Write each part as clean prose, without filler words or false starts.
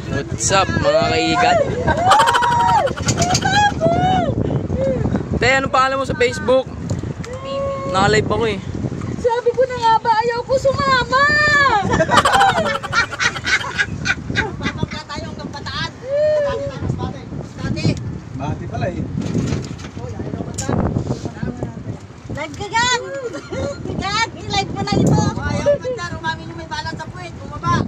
What's up mga kaigat? Te, anong pangalan mo sa Facebook? Naka-live ako eh. Sabi ko na nga ba, ayaw ko sumama! Papagka tayong kampataan. Bahati pala eh. Live ka gan! Gan! I-live mo na ito! Ayaw ka dyan, umami nyo may balat sa puwet. Bumaba!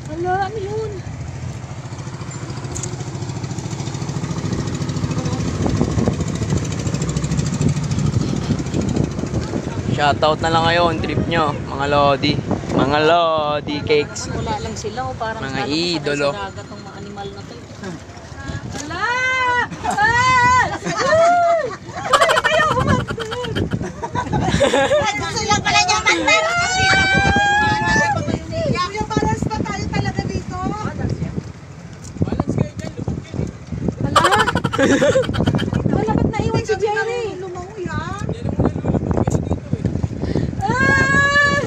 Hala, ano yun? Shoutout na lang ngayon, trip nyo, mga Lodi. Mga Lodi cakes. Wala lang sila o parang Mga idolo. sa dagat ng mga animal na to. Hala! Bakit kayo umatulog? Gusto lang pala niya mantan! Yung balance pa tayo talaga dito? Balance kayo dyan, lumugin eh. Hala! Wala ba't naiwan si Jerry? Lumawi ha? Yan ang mga lumugin dito eh. Ah!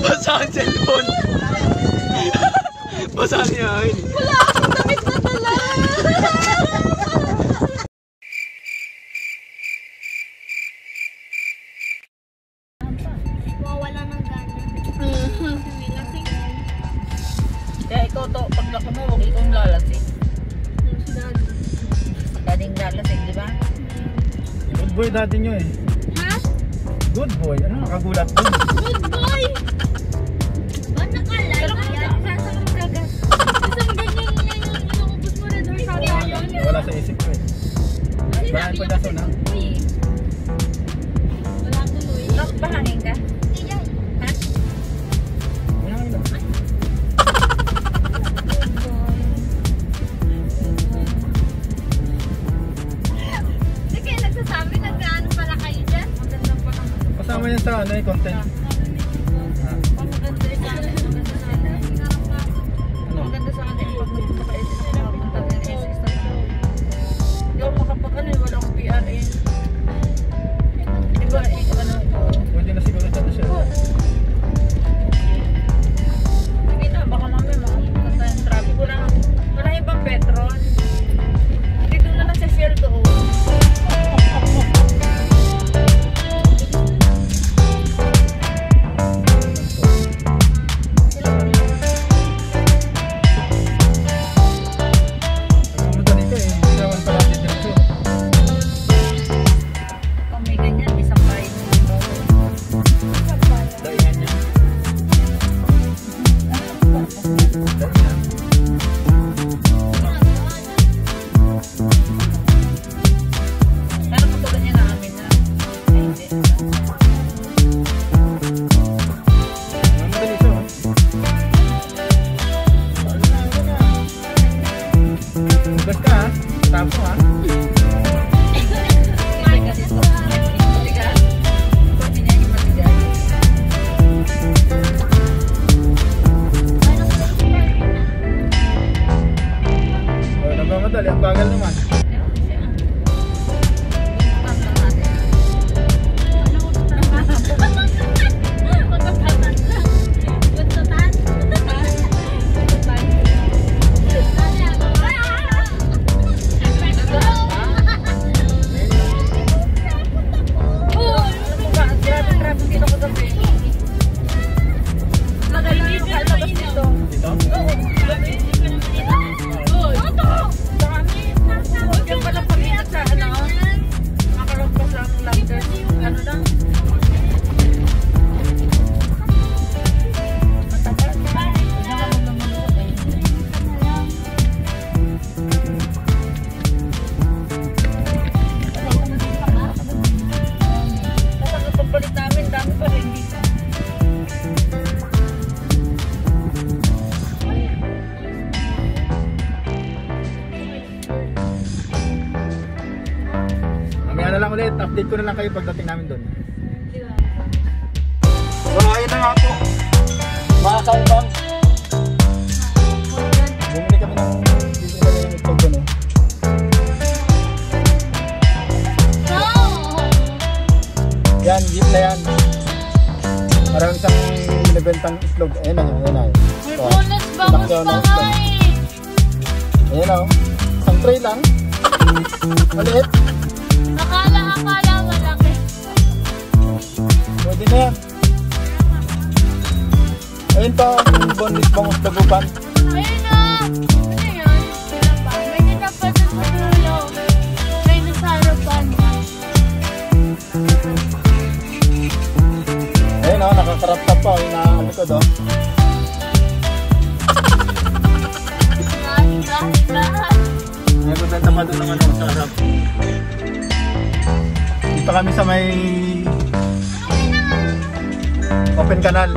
Basa ang cellphone. Basa niya. Wala akong damit na dala! Wala ng gana. Kaya ikaw to, pag laki mo, huwag ikong lalasing. Dating lalasing, di ba? Good boy dati nyo eh. Ha? Good boy. Ano nakagulat dun? Good boy! Ba't naka-live? Pero Yan, saan sa mga gagas? Isang ganyan yung inuubos mo rin doon sa akin. Wala sa isip ko eh. Bahan pa daso na. Wala tuloy. Nak, bahangin ka? Iyan. Ha? Ano lang. Sige, nagsasabi nagkaano pala kayo dyan? Maganda pa naman. Kasama yan sa ano eh, content. Maganda sa akin. Ano? Maganda sa akin pag nagpapaka-SS na makapunta ng SS na lang. Hindi ako makapag-ano eh, wala akong PRN. Diba eh, ano ito? Pwede na siguro dyan na siya. Hindi na, baka mamaya makapunta tayong traffic. Wala ibang Petron. Dito na lang sa Shell doon. Nagmamadali ka eh. Hindi naman pala diretso. Kung may ganyan, may sampay. Daihan niya. Daihan. Pero katulad niya na amin na. Ay, hindi. Nagmamadali siya oh. Hugas ka ha. Tapo ha. Hindi kasi ito. Matigas. Pati niya yung matigas. Oh, nagmamadali. Ang bagal naman. Ewan ko siya. Bukan lang natin. Magpapatan lang. Buntutan. Ano ba? Grabe traffic dito kagabi. Magaling yung kalabas dito. Dito? Oo. Grabe. Dami. lang ulit. Update ko na lang kayo pagdating namin doon. Di ba? So ayun na nga po. Mga kaubang. Bumili kami ng itlog doon eh. Yan, jeep na yan. Parang isang binibentang itlog. Ayan na, ayan na. May bonus bangus pa nga eh. Ayan o. Isang tray lang. Maliit. Akala malaki. Pwede na yan. Ayun pa, yung bonus bangus dagupan. Ayun na! Ano yun? May nitapasan sa dulo. May nasa harapan. Ayun o, nakakarap pa po. Yung nakalikod o. May bebenta pa doon naman sa harap. Dito kami sa may open canal.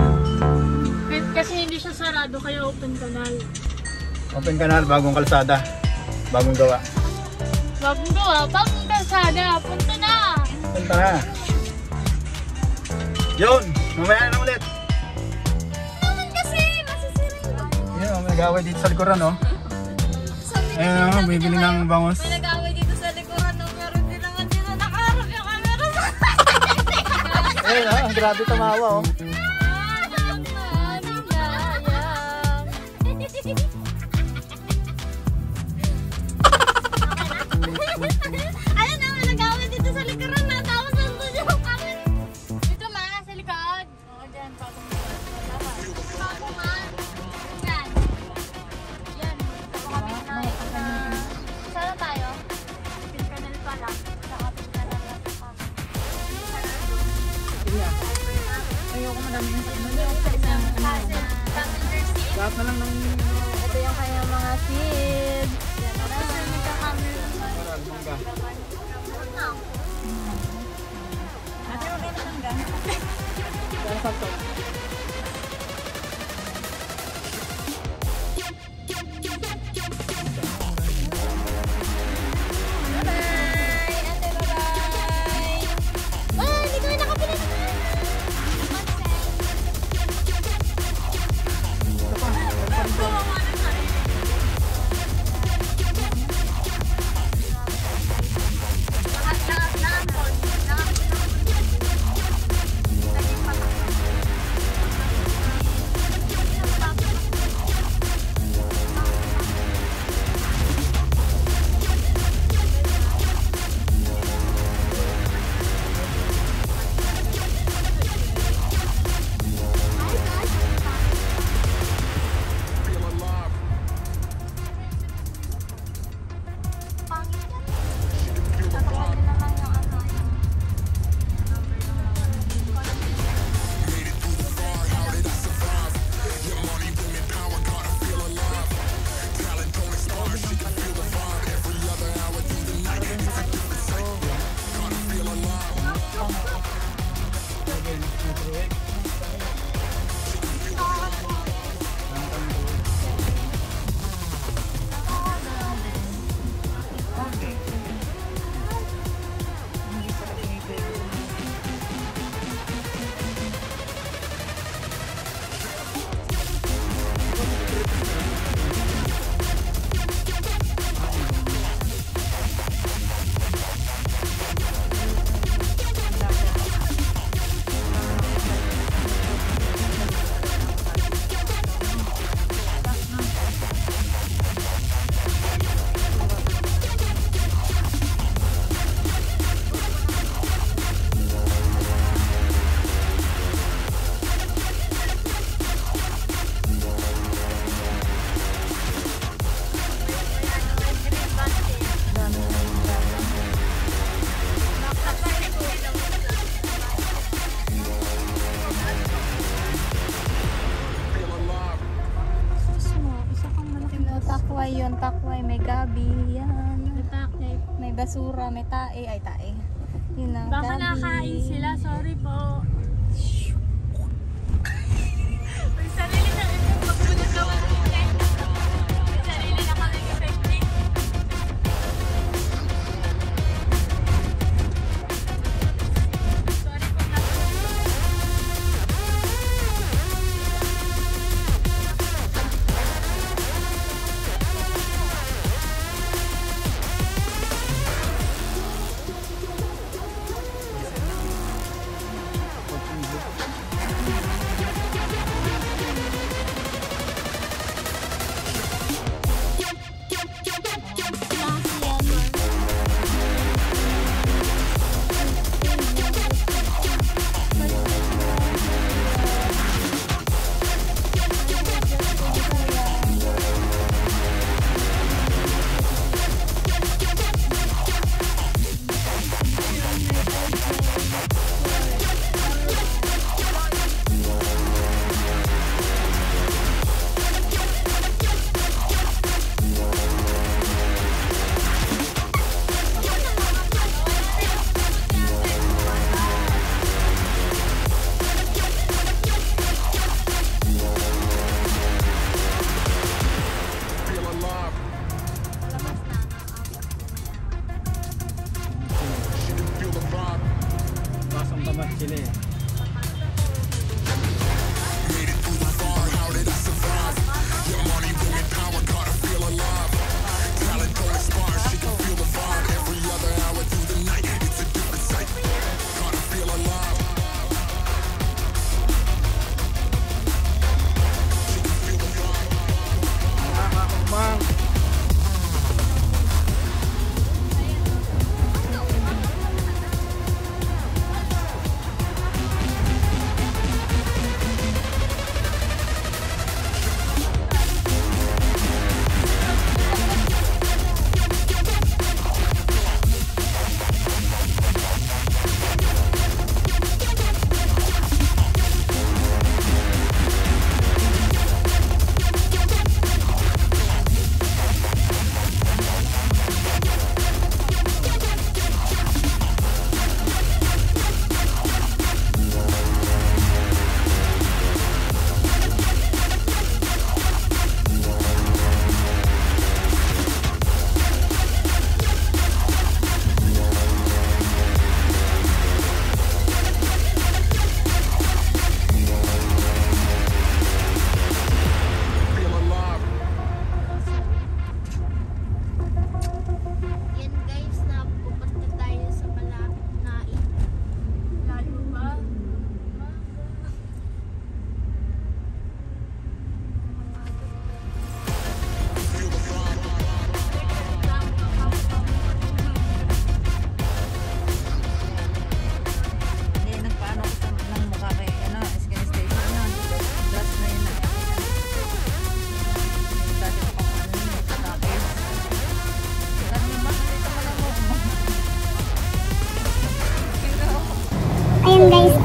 Kasi hindi siya sarado kaya open canal. Open canal, bagong kalsada. Bagong gawa. Bagong gawa, bagong kalsada. Punta na! Punta na. Yun, mamaya na ulit. Naman kasi, masisira yun. Yun, may nag-away dito sa likuran o. Ayun o, bibili ng bangus. May nag-away dito sa likuran no, pero hindi naman dito nakaharap yung camera sa Ayun o, ang grabe tumawa o. Ayun na, may nag-away dito sa likuran na. Tapos nandun yung camera. Dito ma, sa likod. Oo, dyan. Papungan. Dyan. Yan. Dito kami na. Saan tayo? Pin canal pa lang. Saka pin canal lang sa kami. Ayoko madami yung Passenger seat. Lahat na lang ng Ito yung kanyang mga seeds. Yan. Tapos yung nagka-camera. moral, mangga. Ate, okay na lang gan. Kaya sakto. Bye-bye! Ate, bye-bye! Oh, hindi ko na nakapila naman! Takway yun, takway. May gabi. Yan. May basura, may tae. Ay, tae. Yun ang Baka gabi. nakain sila, sorry po. May sarili na ito pag ginagawa natin. May sarili na kami effective. Sino yan? Yan guys, na pupunta tayo sa malapit na lalo ba? Hindi, nagpaano ko ng mukha kay, SK Station na. Last na yun na. Dati ko pang patakis. Dati ba? Dito ka lang mo. Ayun guys.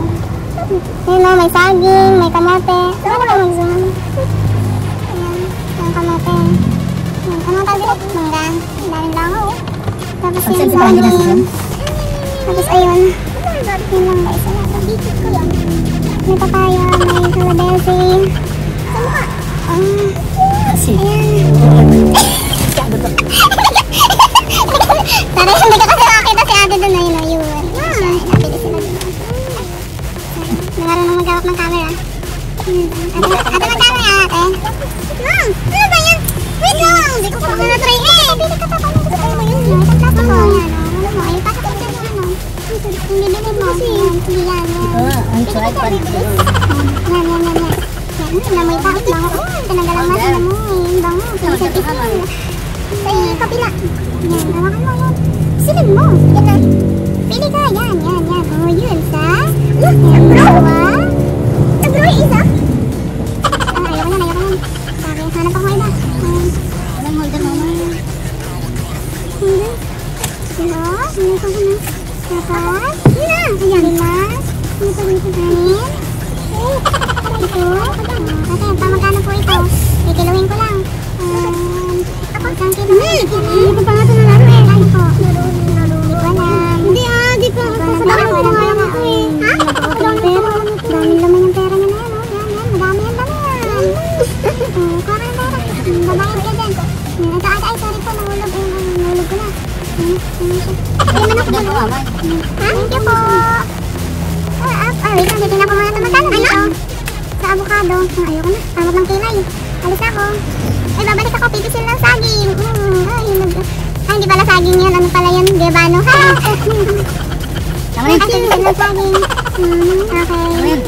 Ayun na, may saging, may kamote. Saan ko lang mag-zoom? Ayan, yung kamote. Ayan, ano tawag dito? Mangga. Ang daming langaw oh. Tapos yung saging. Tapos ayun. Yun lang guys. May papaya, may Philadelphia. Ayan. Sorry, hindi ko kasi makakita si ate doon na yun. Ayun. Napili sila doon. Marunong mag-hawak ng camera. Ate, magkano yan ate? Ma'am, ano ba yan? Wait lang! Hindi ko pa na-try eh! Bili ka pa kung gusto mo yun. Isang plastic ko. Yan o. Ano mo? Ay, pasok ko dyan yung ano. Yung bibili mo. Yan, sige yan. Ang try pa rin. Yan. Namoy pa. Ang bango. Tinanggalang mas. Namoy. Ang bango. Pinisip-isip. Sa kapila. Yan, hawakan mo yan. Silid mo. Yan na. Pili ka. Yan. O, yun sa... Nag-grow. Nag-grow yung isa. Ayoko na. Sabi, hanap ako iba. Walang holder mo. Holder. Hello? Ano ka na? Dapat? Yun na. Ayan. Lima. Ano pa dito? Anin. Ito. Ate, pamagkano po ito? Kikiluhin ko lang. Ako, isang kilo. Hindi ko pa nga ito nalaro eh. Ano po? Hindi ko alam. Hindi di ko. Bakit mo nga lang ako eh? Ha? Pero, daming laman yung pera niya na yan. Yan. Madami yan. Kuha ka ng pera. Babayin ka dyan. Ito ate, ay sorry po. Nahulog ko na. Ay, manok dyan. Ha? Thank you po. Wait lang, titignan ko muna ito. Magkano dito? Sa avocado. Ayoko na. Tamad ng kilay. Alis ako. Ay, babalik ako. Pipisil ng saging. Ay, hindi pala saging yun. Ano pala yun? Gebano. Ay, pipisil ng saging. Okay.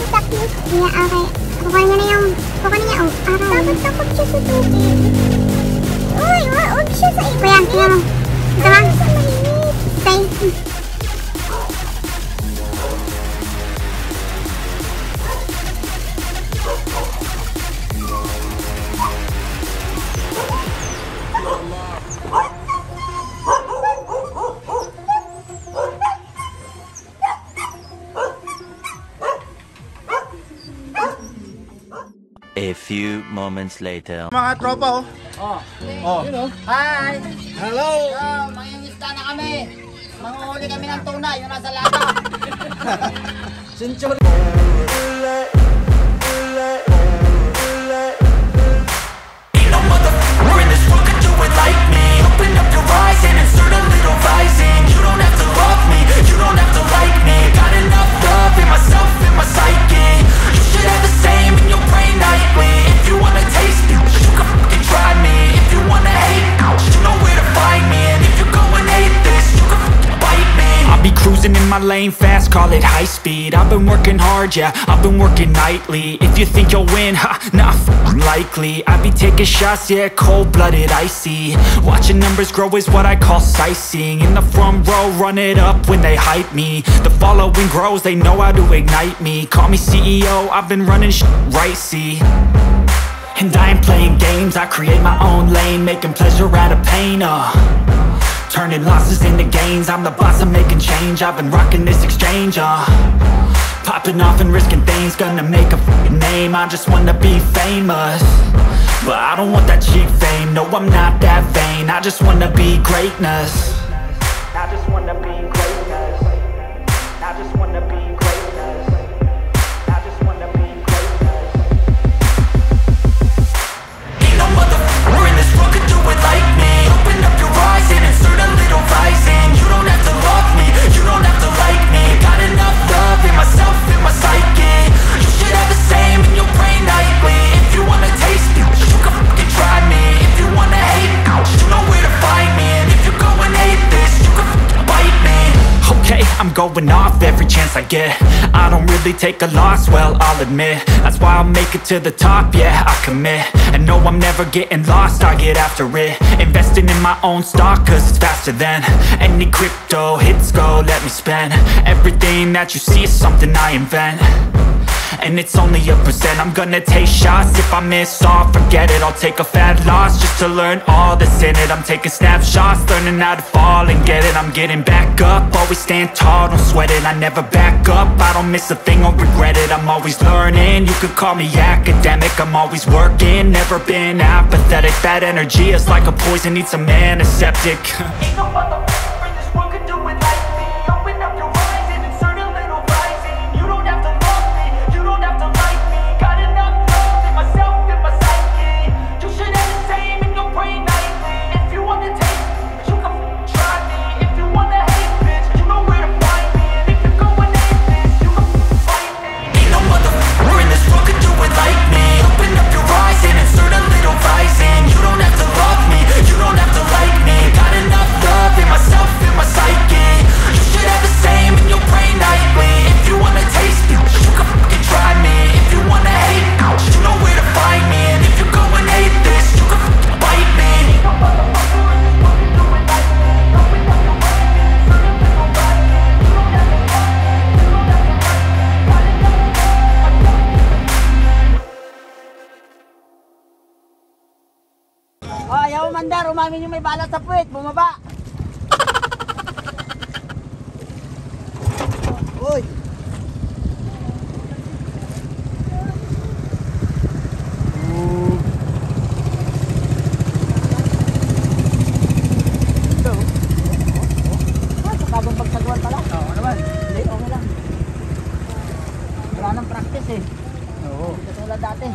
Yeah, okay. Kukuha niya na yung... Kukuha niya. Oh, aray. Dapat takot siya sa tubig. Uy, huwag siya sa iba. Kuya, tingnan mo. Ito ba? Okay. A few moments later. Mga tropa oh. Hi! Hello! Yo, mangingisda na kami. Manguhuli kami ng tuna, yun nasa lata. Century. Ain't no motherfucker in this world could do it like me. Open up your eyes and insert a little rising. You don't have to love me, you don't have to like me. Got enough love in my cruising in my lane fast, call it high speed. I've been working hard, yeah, I've been working nightly. If you think you'll win, ha, nah, likely. I be taking shots, yeah, cold-blooded, icy. Watching numbers grow is what I call sightseeing. In the front row, run it up when they hype me. The following grows, they know how to ignite me. Call me CEO, I've been running right, see. And I ain't playing games, I create my own lane, making pleasure out of pain, turning losses into gains, I'm the boss, I'm making change. I've been rocking this exchange, popping off and risking things, gonna make a f***ing name. I just wanna be famous, but I don't want that cheap fame. No, I'm not that vain, I just wanna be greatness. I just wanna be greatness. I just wanna be greatness. I just wanna be greatness. Ain't no motherfucker in this world could do it like me. Open up your eyes and insert a little rising. You don't have to love me, you don't have to like me. Got enough love in myself, in my psyche. You should have the same in your brain nightly. If you wanna taste me, you can fucking try me. If you wanna hate me, you know where to find me. And if you go and hate this, you can fucking bite me. Okay, I'm going off every chance I get. I don't really take a loss, well, I'll admit. That's why I'll make it to the top, yeah, I commit. And no, I'm never getting lost, I get after it. Investing in my own stock, cause it's faster than any crypto hits go, let me spend. Everything that you see is something I invent, and it's only a percent. I'm gonna take shots, if I miss all, forget it. I'll take a fat loss just to learn all that's in it. I'm taking snapshots, learning how to fall and get it. I'm getting back up, always stand tall, don't sweat it. I never back up, I don't miss a thing or regret it. I'm always learning, you could call me academic. I'm always working, never been apathetic. That energy is like a poison, needs some antiseptic. Ain't no motherfucker in this world could do it like me. Open up your eyes and insert a little rising. You don't have to love me, you don't have to like me. Got enough love in myself, in my psyche. You should have the same in your brain nightly. If you wanna taste me, you can try me. If you wanna hate bitch, you know where to find me. And if you go and hate this, you can fight me. Ain't no motherfucker in this world could do it like me. Open up your eyes and insert a little rising. You don't have to love me, you don't have to like me. Got enough love in myself, in my psyche. You should have the same in your brain nightly. If you wanna taste me, you can fucking try me. If you wanna hate me, you know where to find me. And if you go and hate this, you can fucking bite me. Ain't no motherfucker in this world can do it like me. Open up your eyes and insert a little rising. You don't have to love me, you don't have to like me. Got enough Oh, ayaw mandar, umamin yung may balat sa puwet, bumaba. Uy. Ito. Kabang pagsagawan pala. Oo naman. Hindi, okay lang. Wala nang practice eh. Oo. Katulad dati.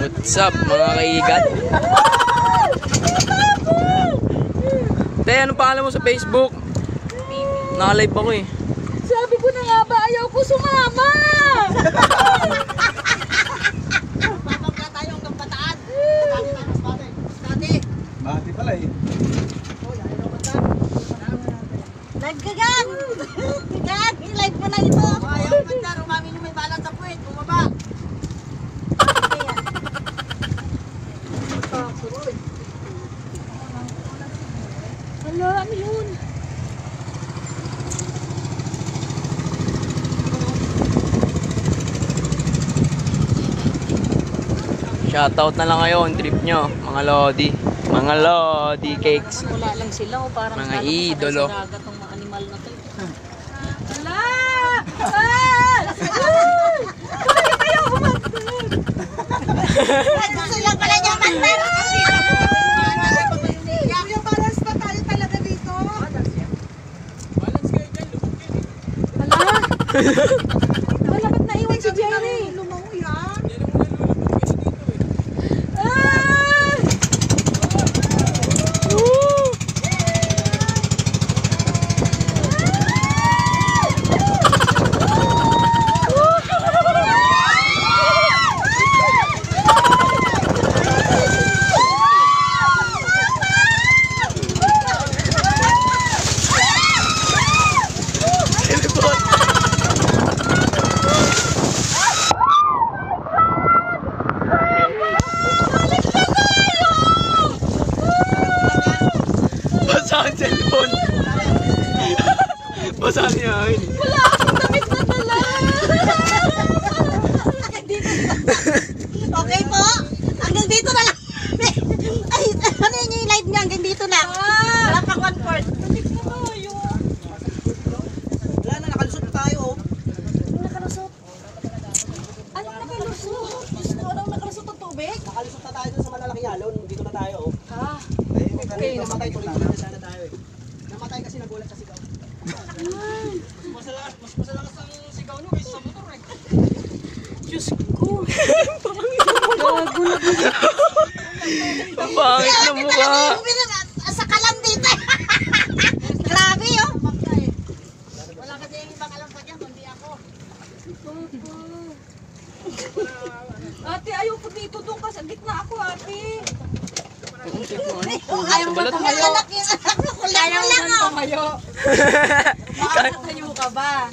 What's up mga kaigat? Te, anong pangalan mo sa Facebook? Naka-live ako eh. Sabi ko na nga ba, ayaw ko sumama! Babangka tayo hanggang pataan. Bahati pala eh. Nagkagan! Nagkagan! I-live mo na ito! Ayaw mandar, umamin yung may balat sa puwet, bumaba. Hala, ano yun? Shoutout na lang ngayon, trip nyo, mga Lodi. Mga Lodi cakes. Wala lang sila o parang Mga idolo. sa dagat ng mga animal na to. Hala! Ah! Kaya kayo Gusto lang pala niya mandar! Yung balance pa tayo talaga dito. Balance kayo dyan, lumugin eh. Hala! Wala ba't naiwan si Jerry? Lumangoy ha? Yan ang mga lulubugin dito eh. Ah! alon, dito na tayo. Oh. Okay, Namatay tuloy-tuloy na sana tayo eh. Namatay kasi nagulat sa sigaw. Mas masalakas ang sigaw nyo kaysa sa motor eh. Diyos ko. Ang pangit na mukha. Sa kalam dito. Grabe yun. Wala kasi yung ibang alam pa dyan, kundi ako. Ate, ayoko dito doon ka sa gitna ako, ate. Ayaw mo tumayo. Anak yung anak ko. Kulang lang. Tumayo. Makakatayo ka ba?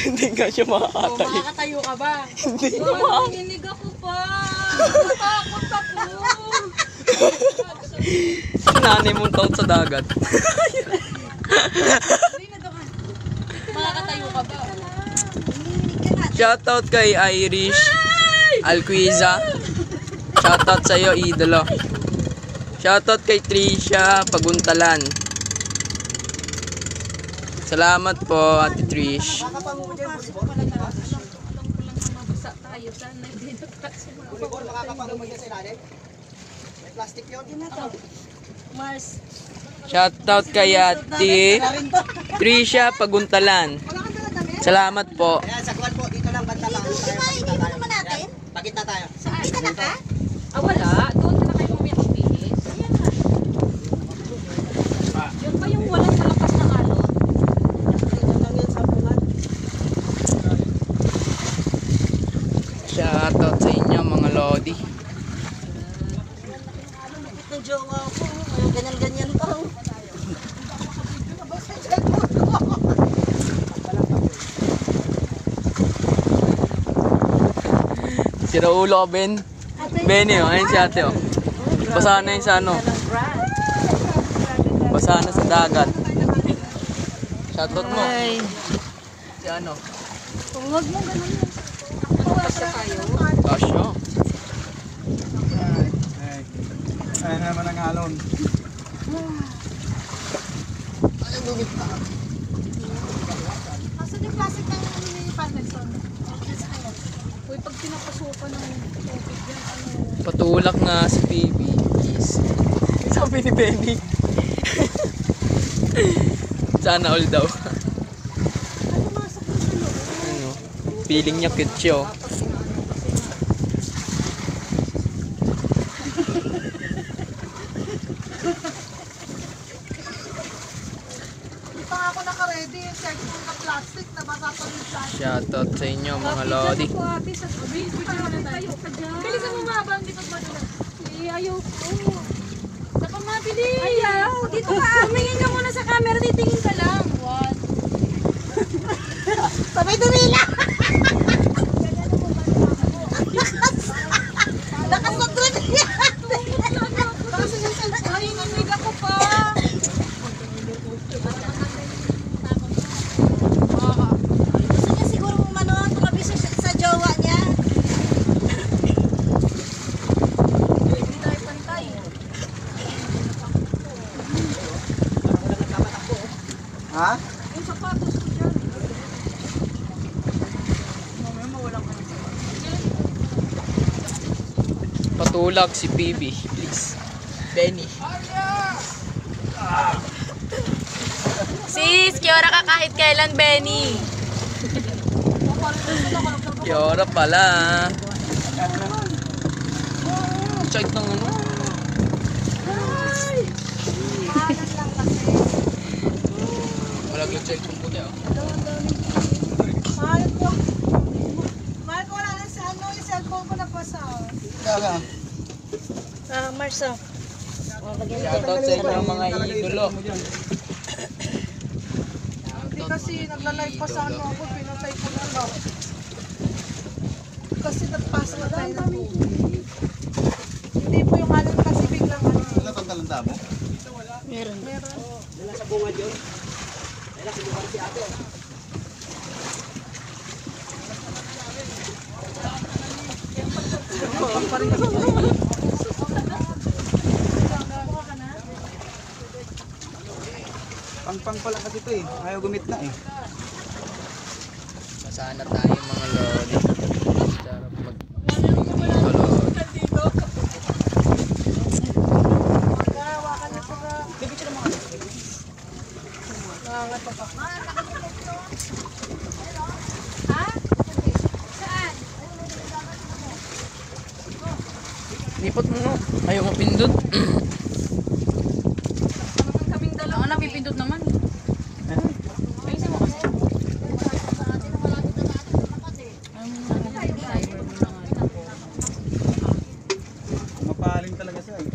Hindi nga siya O, makakatayo. makakatayo ka ba? Hindi Oh, siya makakatayo. nanginig ako pa. Natakot ako. Nanay mong taot sa dagat. Makakatayo ka ba? Shoutout kay Irish Alquiza. Shoutout sa'yo, idolo. Shoutout kay Trisha Paguntalan. Salamat po, Ate Trish. Mabasa tayo. Sana hindi nakasama. Kulibor, makakapangin mo dyan sa ilalim. May plastic yun. Mars. Shoutout kay Ate Trisha Paguntalan. Salamat po. Ayan, sa kuwan po, dito lang banda lang. Hindi mo naman natin. Pagkita tayo. Dito na ka? Ah, wala. Doon ka na kayo mamaya magpihis. Ayan na. Yun pa yung walang malakas na alon. Shoutout sa inyo, mga lodi. Ito jowa ko. Ganyan-ganyan pa. Sira ulo ka, Ben. Benny, oh. Ayun si ate, oh. Basahan na yun sa ano. Basahan na sa dagat. Shoutout mo. Si ano? Huwag mo ganun yun. Kasya tayo. Kasyo. Ay naman ang alon. Asan yung plastic ng Parmesan? Uy, pag pinapasukan ng tubig yan, ano? Patulak nga si Baby. Kiss. Sabi ni Benny. Sana all daw. Ano? Feeling niya cute siya, oh. Hindi pa ako naka-ready. Yung cellphone na plastic na basa rin plastic. Shoutout sa inyo, mga lodi. Ako, ate, sa tubig. Tayo ka dyan. Bilisan mo nga ba? Hindi ka ba dyan? Ayaw ko. Saka mabilis. Ayaw. Dito ka. Tumingin ka muna sa camera. Titingin ka lang. One. Sabay dumila! Lakas na doon yan! Ay, naninig ako pa. Gusto niya siguro umano, tumabi sa jowa niya. Hindi tayo pantay. Ha? Yung sapatos ko dyan. Patulak si Baby. Please. Benny. Sis, kiora ka kahit kailan, Benny. Yora pala. Check ng ano. Wala lang check kung puti, oh. Mahal ko. Mahal ko wala na sa ano, yung cellphone ko na pasa. Kaya. Marsa. Shoutout sa inyo, mga idolo. Hindi kasi nagla-live pa sa ano ako, pinatay ko na lang. Kasi nagpasa na tayo ng tubig. Hindi po yung alon kasi biglang ano. Wala pang talanda mo? Meron. Wala sa bungad yun. Wala sa bungad si ate. Pang pala kasi ito eh. Ayaw gumit na eh. Masana tayo, mga lodi. Sarap mag... Dito, lodi. Ipot mo no. Ayaw mapindot. Kaming dalawa. Ako napipindot naman. Ayusin mo kasi. Mapaling talaga siya eh.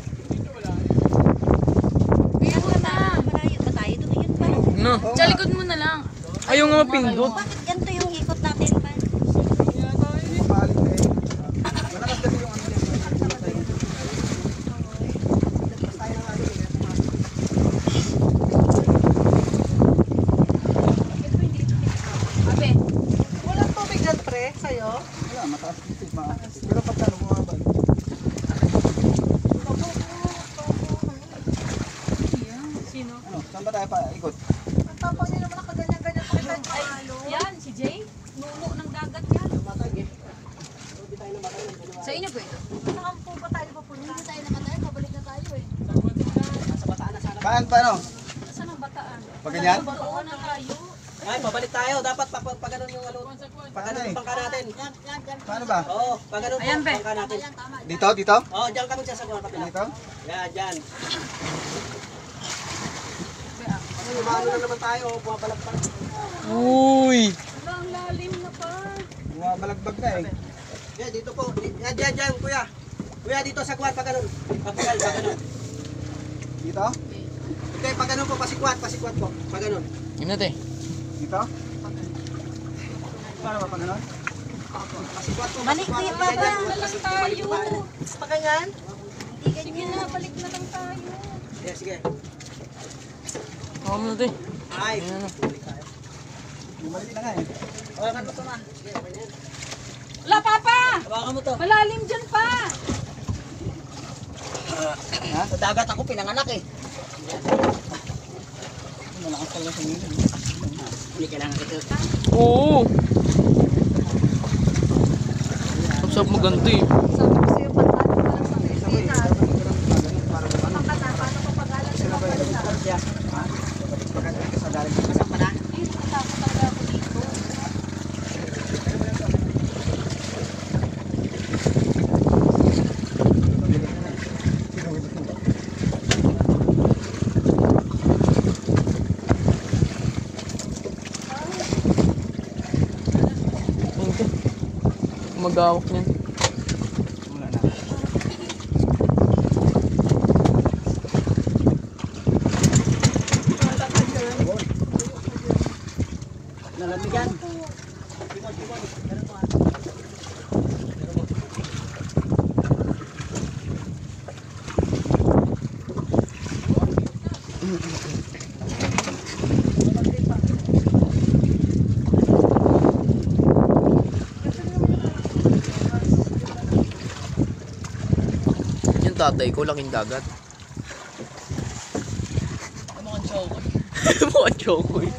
Bigyan ko na. Malayo pa tayo. Tumingin pa. No. Sa likod mo na lang. Ayaw nga mapindot. Bakit ganito yung ikot natin pa? Mapaling na eh. Malakas kasi yung ano niya. Abe. Walang tubig dyan, pre, sa'yo. Wala, mataas dito. Maakas. Pero pagkano bumabal? Sino? Ano, saan ba tayo pa? Ikot. Ang tapos nila naman nakaganyan-ganyan pa rin tayo. Yan, si Jay. Nuno ng dagat yan. Sa inyo po ito. Saan po ba tayo papunta? Hindi tayo namatay, pabalik na tayo eh. Paano? Saan ang bataan? Pag ganyan? Oo na tayo. Ay, pabalik tayo. Dapat pag-ganon yung ano. Pag-ganon yung pangka natin. Paano ba? Oo, pag-ganon po Ayan, be. pangka natin. Dito? Dito? Oo, diyan kami sasaguhan kapila. Dito? Yan, diyan. Ano, umano na naman tayo. Bumabalag pa. Uy. Ang lalim na pa. Bumabalagbag na eh. Yan, dito po. Yan, diyan, kuya. Kuya, dito sa kuwan, pag-ganon. Pag-ganon. Dito? Okay, pag-ganon po, pasikwat po. Pag-ganon. Yun natin. Dito? Paano ba pag ganon? Pasikwat po. Balik kuya pa ba? Na lang tayo. Pa ganyan? Sige na, balik na lang tayo. Yeah, sige. Ako mo natin. Ay. Ayan na. Bumalik na nga eh. Oh, kan to na. Sige, ganyan. Wala, Papa! Hawakan mo to. Malalim dyan pa. Sa dagat ako pinanganak eh. Malakas talaga sa nila. Hindi kailangan kita. Oo. Sab maganto eh. Sabi ko sa'yo, pagkano pa lang sa Pilipinas. Pagkana, paano kung pag-alam sa mga palita? Pagkakit ka sa dalim. Masang pa na? Ayun, natakot talaga ako dito. Ayun ka. Magawak niyan. Wala na. Nalamigan. Yung tatay ko, laking dagat. Mukhang choco. Mukhang choco eh.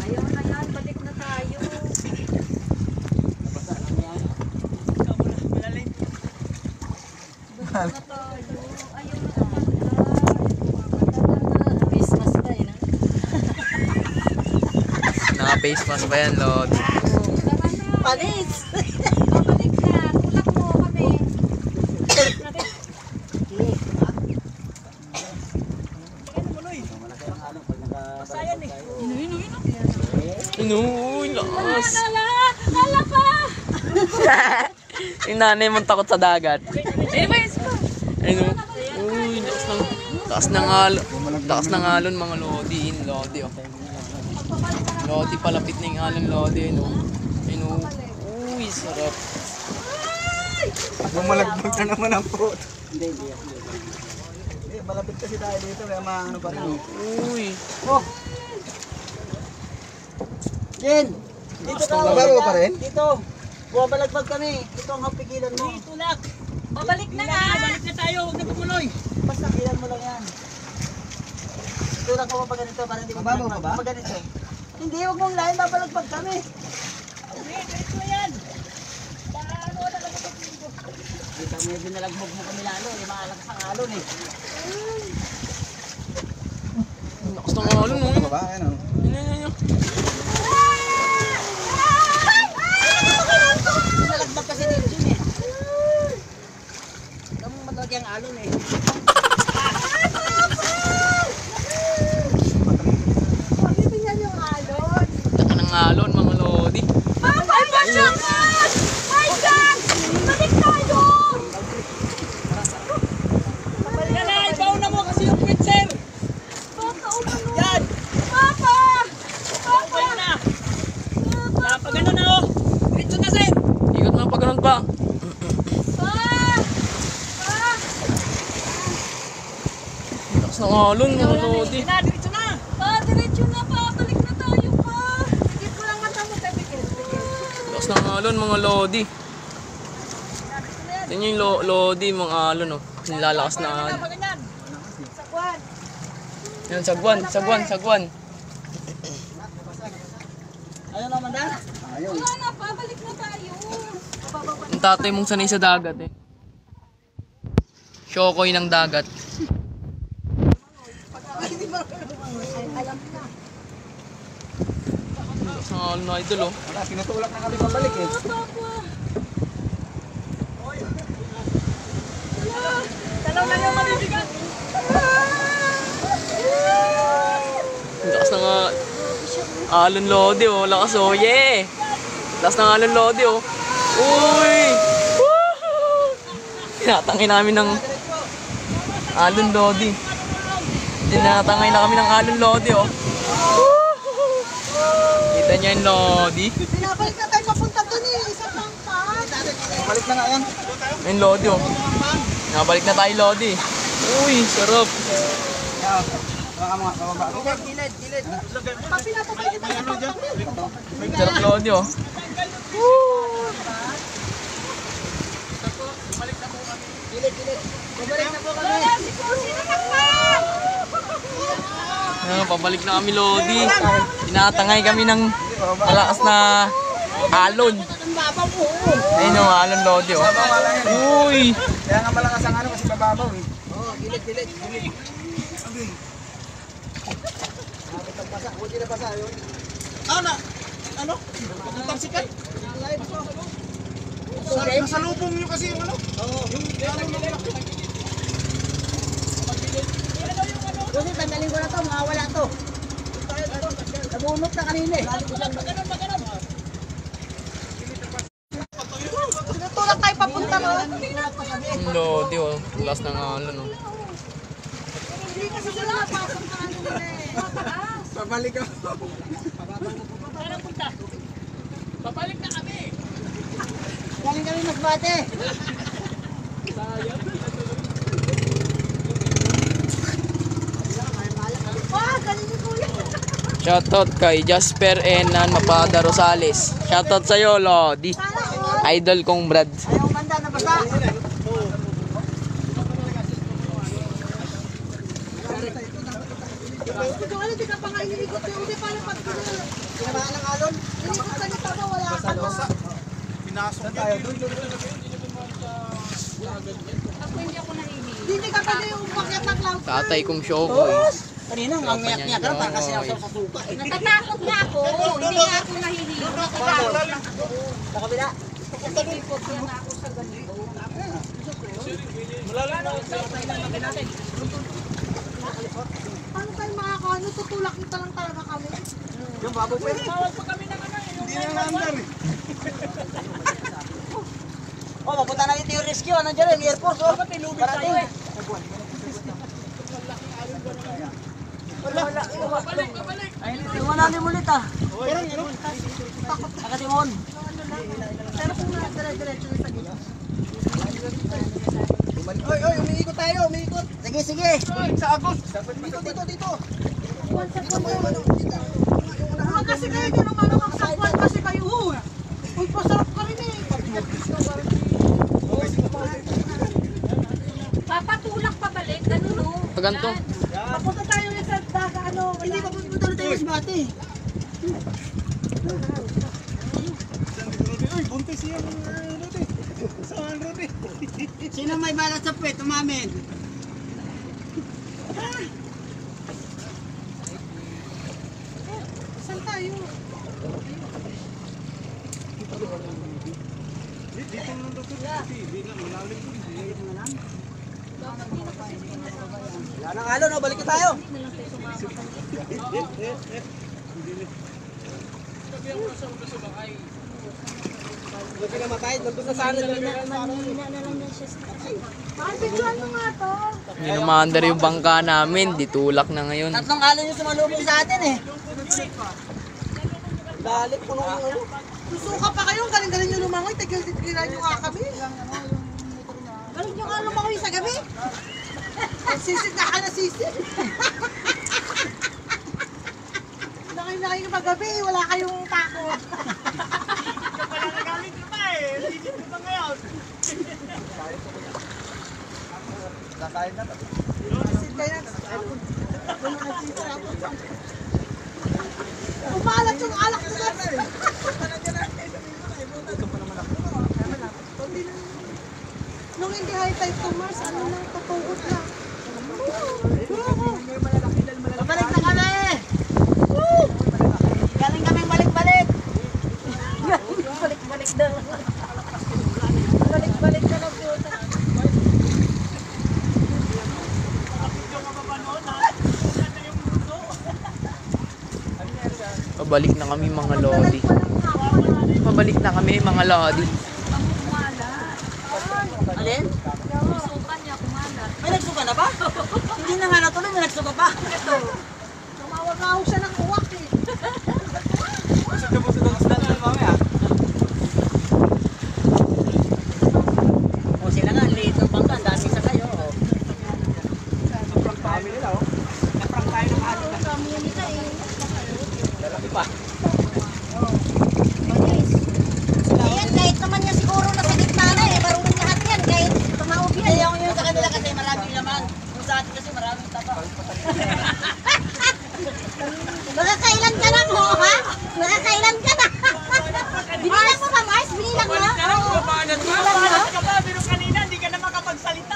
Ayaw na yan, balik na tayo. Balik na tayo. Ayaw na naman tayo. Christmas na yun. Naka-face mask pa yan, Lord. Panis! Babalik na. Tulak mo kami. Uy, lakas. Hala pa! Yung nanay mong takot sa dagat. Eh, ba yun? Ayun o. Uy, lakas ng alon. Lakas ng alon mga Lodi. Lodi oh. Lodi, palapit na yung alon Lodi. Ayun o. Ayun o. Uy, sarap. Bumalagbag na naman ang pot. Hindi. Eh, malapit kasi tayo dito kaya maano pa rin. Uy. Oh! Jen! Dito ka! Mababaw pa rin? Dito! Bumabalagbag kami. Ito ang pigilan mo. Dito lang! Babalik na nga! Balik na tayo! Huwag na pumuloy! Basta kilan mo lang yan. Ito lang ka pa ganito para hindi mo Mababaw pa ba? ganito. Hindi, huwag mong lain. Babalagbag kami. Hindi, ganito yan. Paano na lang ito? Dito medyo nalagmog mo kami lalo. Malakas ang alon eh. Lakas ng alon o. Ano ba? Ayan o. Ayun, ayun, ayun. malaki ang alon eh. Tingnan yung alon. Laki ng alon mga lodi. Ay, pasyakan! My God! Balik tayo! Yan na, ibaw na mo kasi yung pitcher. Papa, umano. Yan. Papa! Papa! Okay na. Pag ano na oh. Diretso na sir. Ikot mo pa ganun pa. Lakas ng alon mga lodi. Na, diretso na. Pa, diretso na pa. Balik na tayo pa. Higit ko lang mata mo, Bebigil. Lakas ng alon mga lodi. Tingnan yung lodi mga alon oh. Nilalakas na alon. Pag ganyan. Sakwan. Yan, sagwan. Ayaw naman na. Wala na pa, balik na tayo. Ang tatay mong sanay sa dagat eh. Shokoy ng dagat. Lakas ng alon na idol oh. Wala, tinutulak na kami pabalik eh. Dalaw na yung mabibigat. Lakas ng alon lodi oh. Lakas oh. Yeah! Lakas ng alon lodi oh. Uy! Woohoo! Tinatangay namin ng alon lodi. Tinatangay na kami ng alon lodi oh. Woohoo! Kita niyo yung lodi. Pinabalik na tayo papunta doon eh. Isa pang pa. Balik na nga yan. Yung lodi oh. Nabalik na tayo lodi. Uy! Sarap! Baka mga kababa. Gilid. Pag pinapabalik kita sa pang Sarap lodi oh. Gilid. Babalik na po kami. Pabalik na kami lodi. Tinatangay kami ng malakas na alon. Ayun oh, alon lodi oh. Uy! Kaya nga malakas ang ano kasi bababaw eh. Oh, gilid. Huwag na basa yun. Ano? Ang sikat? Nasa lubong nyo kasi yung ano? Oo. Kasi tanggalin ko na to, mawawala to. Nabunot na kanina eh. Tinutulak tayo papunta doon. Yung lodi oh. Lakas ng alon oh. Hindi kasi sila napasok na ano nila eh. Pabalik ako. Babalik na kami. Galing kami Masbate. Galing ni Kuya. Shoutout kay Jasper Enan Mapada Rosales. Shoutout sa'yo lodi. Idol kong Brad. Ayaw banda na basa. Ito ano, di ka pa nga iniikot yung uli para pag Tinamaan ng alon. inikot ka ni Papa, wala ka no. Pinasok tayo doon. Hindi ka pa na yung umakyat ng cloud. Tatay kong Shokoy. Kanina, ang ngayak-ngayak ka pa kasi ako sa suka. Natatakot nga ako. Hindi nga ako nahihilo. Natatakot lang ako. Sa kabila. Nahihipot yan ako sa ganito. Paano tayo makakaano? Tutulak nito lang talaga kami. Yung babo pa yun. Hindi na naandar eh. Oh, mapunta na dito yung rescue. Ano dyan yung Air Force? Oh, ba't nilubid tayo eh? Wala. Iwan natin ulit ah. Nakatimon. Pero kung dire-diretso na sa gila. Oy, umiikot tayo, umiikot. Sige. Sa Agos. Dito. Huwag kasi kayo dyan ang mga magsakwan kasi kayo. Uy, pasarap ka rin eh. Papatulak pa balik. Ganun o. Paganto. Papunta tayo sa daga ano. Hindi pa pupunta na tayo sa Masbate. Uy, buntis yung Rudy. Saan Rudy? Sino may balat sa puwet? Umamin. Saan tayo? Dito lang daw ito. Hindi lang, malalim ko. Wala nang alon, no? Balik na tayo. Hindi pinamatay, nandun na sana. Pagpictuan mo nga to. Minumandar yung bangka namin. Ditulak na ngayon. Tatlong alon yung sumalubong sa atin eh. Balik, puno yung ano. Susuka pa kayo, galing-galing nyo lumangoy, tigil-tigilan nyo nga kami. Galing nyo nga lumangoy sa gabi. Sisid na ka na sisid. Nakay ka magabi, wala kayong takot. Wala nagaling ka pa eh. Hindi ko pa ngayon. Kakain na to. Sisid kayo. Umalat yung alak ko na. Nung hindi high tide to Mars, ano na, tatugot na. Balik na kami! Galing kaming balik-balik! Balik-balik daw. Balik-balik ka na po. Pabalik na kami mga lodi. Pabalik na kami mga lodi. Alin? Susukan niya, kumalat. May nagsuka na ba? Hindi na nga natuloy, may nagsuka pa. Tumawag nga ako siya ng uwak eh. O sila nga, liit ng bangka, ang dami sa kayo. Naprang tayo ng ating Ayan, kahit naman niya siguro nasa gitna na eh. Marunong lahat yan, kahit tumawag yan. Ayaw ko yun sa kanila kasi maraming laman. Yung sa atin kasi maraming taba. Nakakailan ka na mo, ha? Nakakailan ka na. Binilang mo ba, Mars? Binilang mo? Oo. Binilang mo? Pero kanina, hindi ka na makapagsalita.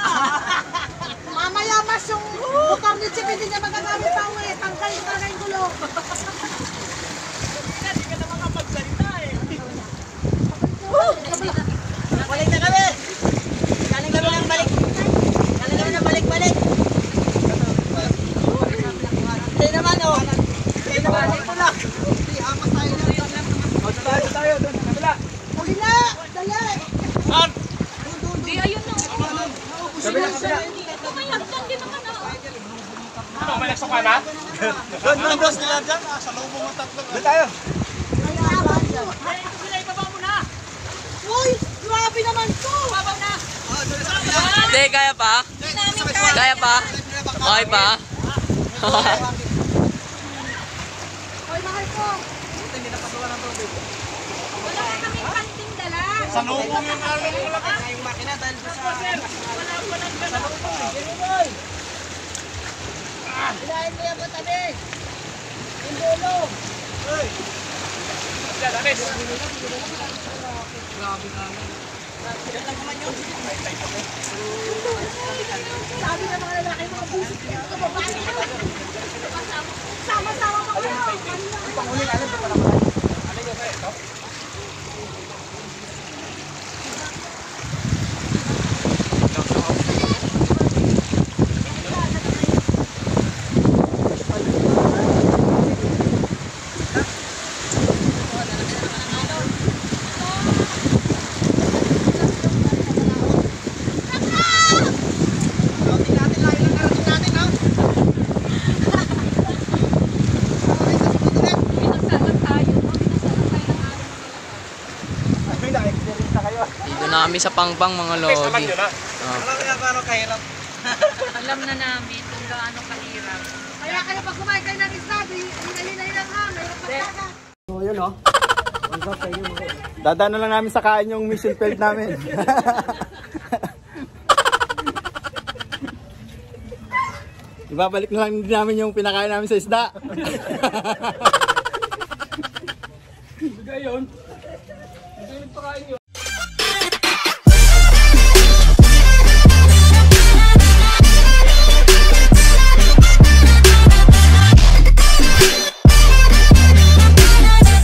Mamaya, Mars, yung bukang ni Chip, hindi niya magagamit pa uwi. Tangkal ka na yung gulo. Hindi ka na makapagsalita eh. Balik na kami. Galing kami ng balik. Galing kami ng balik-balik. Hindi naman oh. Hindi naman ito lang. Tayo doon sa kabila. Huli na! Dali! Di, ayun na. Kabila. May hagdan din naman ako. Doon boss nila dyan. Sa lubong ng tatlo. Doon tayo. Uy! Grabe naman to! Babaw na. Hindi, kaya pa? Kaya pa? Okay pa? Hoy, mahal ko! Wala na kami kanting dala. Sa lubong yung alon mo lang. Yung makina dahil sa lubong. Ilahin mo yung katabi. Yung dulo. Sabi ng mga lalaki, mga busit niya, mga babae. Sama-sama pa kayo. Dito na kami sa Pangpang mga lodi. Paano kahirap? Alam na namin kung gaano kahirap. Kaya kayo pag kumain kayo ng isda, hinali-hinali lang ha. Mayroon pagkaga. So yun oh. Dadaan na lang namin sa kain yung mission field namin. Ibabalik na lang din namin yung pinakain namin sa isda. Gayon. Ito yung nagpakain nyo.